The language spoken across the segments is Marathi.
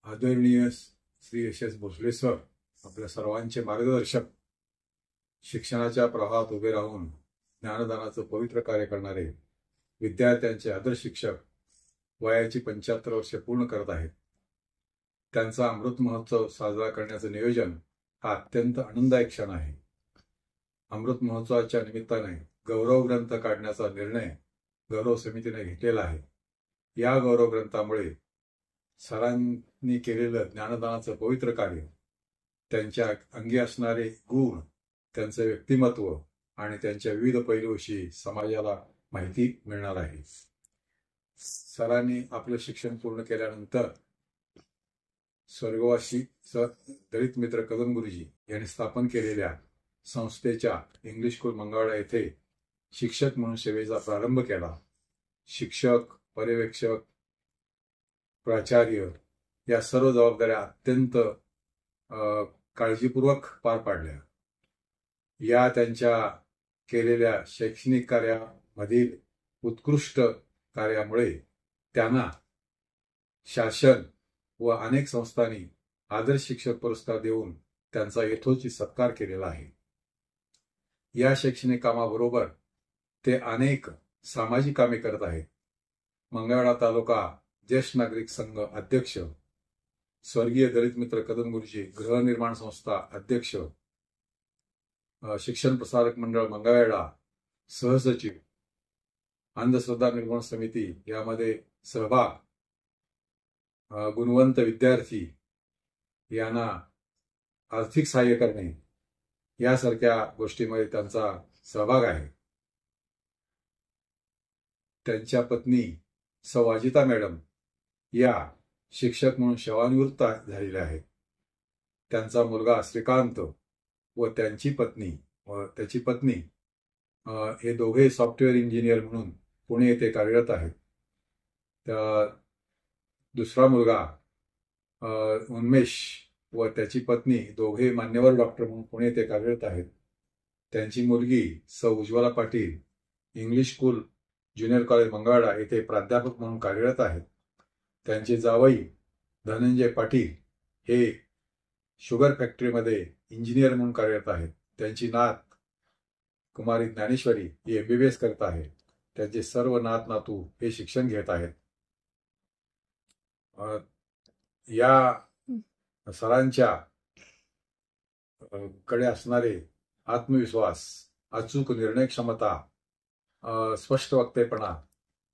आदरणीय श्री यशस भोसले सर, आपल्या सर्वांचे मार्गदर्शक, शिक्षणाच्या प्रवाहात उभे राहून ज्ञानदानाचं पवित्र कार्य करणारे विद्यार्थ्यांचे आदर्श शिक्षक वयाची 75 वर्षे पूर्ण करत आहेत. त्यांचा अमृत महोत्सव साजरा करण्याचं नियोजन हा अत्यंत आनंददायक क्षण आहे. अमृत महोत्सवाच्या निमित्ताने गौरव ग्रंथ काढण्याचा निर्णय गौरव समितीने घेतलेला आहे. या गौरव ग्रंथामुळे सरांनी केलेलं ज्ञानदानाचं पवित्र कार्य, त्यांच्या अंगी असणारे गुण, त्यांचं व्यक्तिमत्व आणि त्यांच्या विविध पैलूंविषयी समाजाला माहिती मिळणार आहे. सरांनी आपलं शिक्षण पूर्ण केल्यानंतर स्वर्गवासी सर दलित मित्र कदम गुरुजी यांनी स्थापन केलेल्या संस्थेच्या इंग्लिश स्कूल मंगळवेढा येथे शिक्षक म्हणून सेवेचा प्रारंभ केला. शिक्षक, पर्यवेक्षक, प्राचार्य या सर्व जबाबदाऱ्या अत्यंत काळजीपूर्वक पार पाडल्या. या त्यांच्या केलेल्या शैक्षणिक कार्यामधील उत्कृष्ट कार्यामुळे त्यांना शासन व अनेक संस्थांनी आदर्श शिक्षक पुरस्कार देऊन त्यांचा यथोचित सत्कार केलेला आहे. या शैक्षणिक कामाबरोबर ते अनेक सामाजिक कामे करत आहेत. मंगळवेढा तालुका ज्येष्ठ नागरिक संघ अध्यक्ष, स्वर्गीय दलित मित्र कदम गुरुजी गृहनिर्माण संस्था अध्यक्ष, शिक्षण प्रसारक मंडळ मंगळवेढा सहसचिव, अंधश्रद्धा निर्मूलन समिती यामध्ये सहभाग, गुणवंत विद्यार्थी यांना आर्थिक सहाय्य करणे यासारख्या गोष्टींमध्ये त्यांचा सहभाग आहे. त्यांच्या पत्नी सौ अजिता मॅडम या शिक्षक म्हणून सेवानिवृत्त झालेल्या आहेत. त्यांचा मुलगा श्रीकांत व त्याची पत्नी हे दोघे सॉफ्टवेअर इंजिनियर म्हणून पुणे येथे कार्यरत आहेत. दुसरा मुलगा उन्मेष व त्याची पत्नी दोघे मान्यवर डॉक्टर म्हणून पुणे येथे कार्यरत आहेत. त्यांची मुलगी सौ Ujjwala Patil English school junior college Mangalvedha येथे प्राध्यापक म्हणून कार्यरत आहेत. त्यांचे जावई धनंजय पाटील हे शुगर फॅक्टरीमध्ये इंजिनियर म्हणून कार्यरत आहेत. त्यांची नात कुमारी ज्ञानेश्वरी ही MBBS करत आहे. त्यांचे सर्व नात नातू हे शिक्षण घेत आहेत. या सरांच्या कडे असणारे आत्मविश्वास, अचूक निर्णय क्षमता, स्पष्ट वक्तेपणा,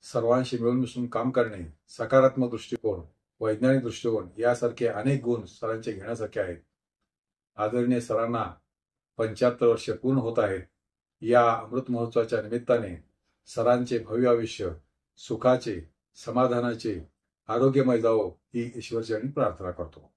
सर्वांशी मिळून मिसळून काम करणे, सकारात्मक दृष्टिकोन, वैज्ञानिक दृष्टिकोन यासारखे अनेक गुण सरांचे घेण्यासारखे आहेत. आदरणीय सरांना 75 वर्षे पूर्ण होत आहेत. या अमृत महोत्सवाच्या निमित्ताने सरांचे भव्य आयुष्य सुखाचे, समाधानाचे, आरोग्यमय जावो ही ईश्वरचरणी प्रार्थना करतो.